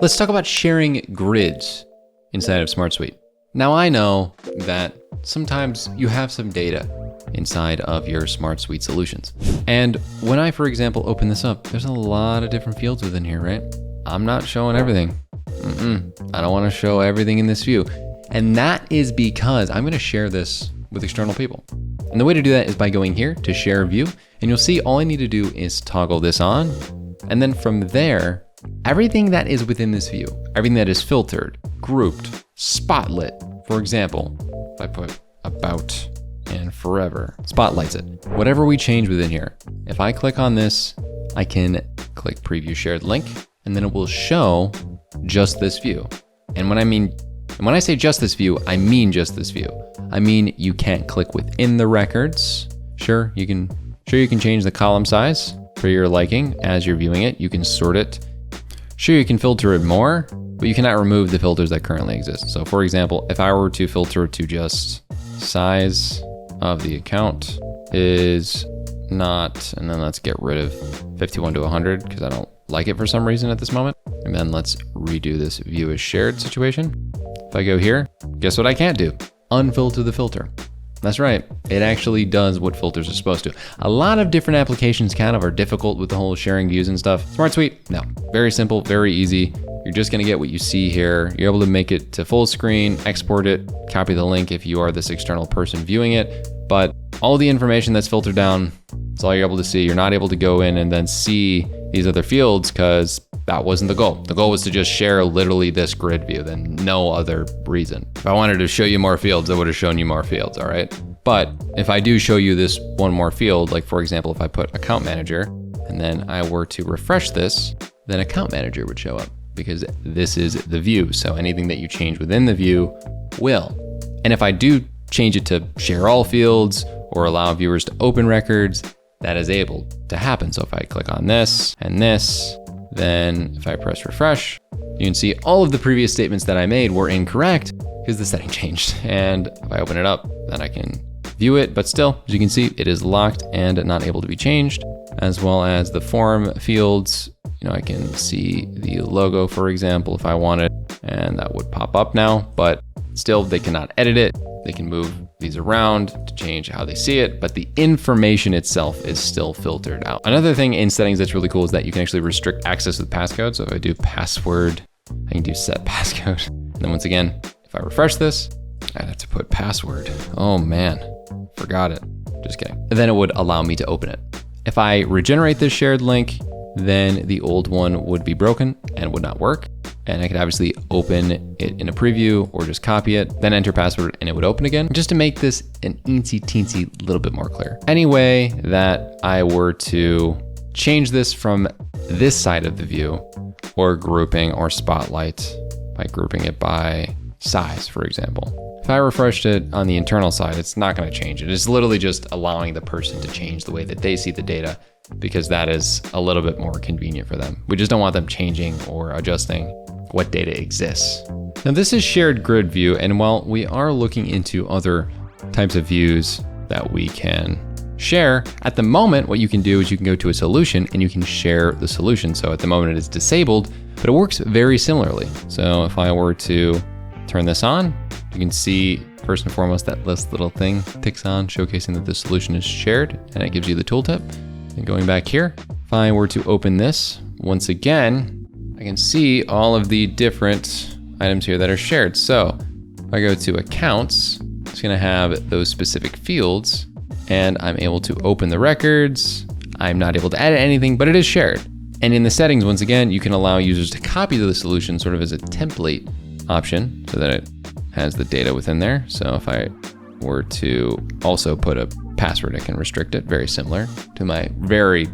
Let's talk about sharing grids inside of SmartSuite. Now I know that sometimes you have some data inside of your SmartSuite solutions. And when I, for example, open this up, there's a lot of different fields within here, right? I'm not showing everything. I don't want to show everything in this view. And that is because I'm going to share this with external people. And the way to do that is by going here to share view. And you'll see all I need to do is toggle this on. And then from there, everything that is within this view, everything that is filtered, grouped, spotlit, for example, if I put about and forever, spotlights it. Whatever we change within here, if I click on this, I can click preview shared link, and then it will show just this view. And when I say just this view, I mean just this view. I mean, you can't click within the records. Sure, you can change the column size for your liking as you're viewing it. You can sort it. Sure, you can filter it more, but you cannot remove the filters that currently exist. So for example, if I were to filter to just size of the account is not, and then let's get rid of 51 to 100 because I don't like it for some reason at this moment. And then let's redo this view as shared situation. If I go here, guess what I can't do? Unfilter the filter. That's right, it actually does what filters are supposed to. A lot of different applications kind of are difficult with the whole sharing views and stuff. SmartSuite, no, very simple, very easy. You're just gonna get what you see here. You're able to make it to full screen, export it, copy the link if you are this external person viewing it. But all the information that's filtered down, that's all you're able to see. You're not able to go in and then see these other fields because that wasn't the goal. The goal was to just share literally this grid view, then no other reason. If I wanted to show you more fields, I would have shown you more fields, all right? But if I do show you this one more field, like for example, if I put account manager and then I were to refresh this, then account manager would show up because this is the view. So anything that you change within the view will. And if I do change it to share all fields or allow viewers to open records, that is able to happen. So if I click on this and this, then if I press refresh, you can see all of the previous statements that I made were incorrect because the setting changed. And if I open it up, then I can view it, but still, as you can see, it is locked and not able to be changed, as well as the form fields. I can see the logo, for example, if I wanted, and that would pop up now, but still they cannot edit it. They can move these around to change how they see it, but the information itself is still filtered out. Another thing in settings that's really cool is that you can actually restrict access with passcode. So if I do password, I can do set passcode. And then once again, if I refresh this, I'd have to put password. Oh man, forgot it. Just kidding. And then it would allow me to open it. If I regenerate this shared link, then the old one would be broken and would not work. And I could obviously open it in a preview or just copy it, then enter password and it would open again, just to make this an teensy little bit more clear. Any way that I were to change this from this side of the view or grouping or spotlight by grouping it by size, for example. If I refreshed it on the internal side, it's not gonna change it. It's literally just allowing the person to change the way that they see the data because that is a little bit more convenient for them. We just don't want them changing or adjusting what data exists. Now this is shared grid view, and while we are looking into other types of views that we can share, at the moment what you can do is you can go to a solution and you can share the solution. So at the moment it is disabled, but it works very similarly. So if I were to turn this on, you can see first and foremost that this little thing ticks on, showcasing that the solution is shared, and it gives you the tooltip. And going back here, if I were to open this, once again, I can see all of the different items here that are shared. So if I go to accounts, it's gonna have those specific fields and I'm able to open the records. I'm not able to edit anything, but it is shared. And in the settings, once again, you can allow users to copy the solution sort of as a template option so that it has the data within there. So if I were to also put a password, I can restrict it, very similar to my very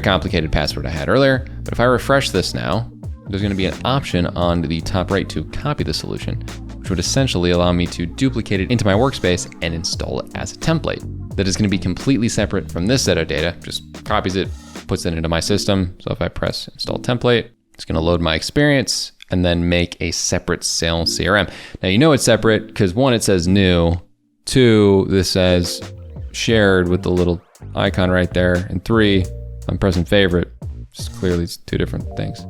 complicated password I had earlier. But if I refresh this now, there's gonna be an option on the top right to copy the solution, which would essentially allow me to duplicate it into my workspace and install it as a template. That is gonna be completely separate from this set of data, just copies it, puts it into my system. So if I press install template, it's gonna load my experience and then make a separate sales CRM. Now you know it's separate because one, it says new, two, this says shared with the little icon right there, and three, I'm pressing favorite. Just clearly it's two different things.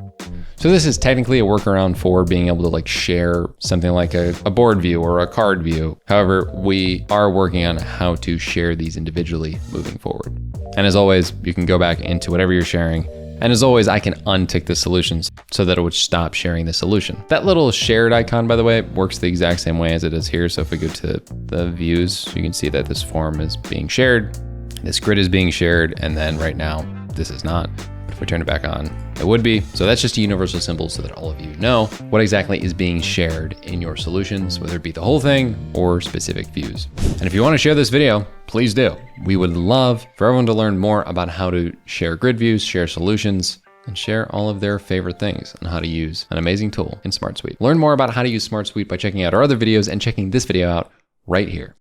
So this is technically a workaround for being able to like share something like a board view or a card view. However, we are working on how to share these individually moving forward. And as always, you can go back into whatever you're sharing. And as always, I can untick the solutions so that it would stop sharing the solution. That little shared icon, by the way, works the exact same way as it is here. So if we go to the views, you can see that this form is being shared, this grid is being shared, and then right now, this is not. But if we turn it back on, it would be. So that's just a universal symbol so that all of you know what exactly is being shared in your solutions, whether it be the whole thing or specific views. And if you want to share this video, please do. We would love for everyone to learn more about how to share grid views, share solutions, and share all of their favorite things on how to use an amazing tool in SmartSuite. Learn more about how to use SmartSuite by checking out our other videos and checking this video out right here.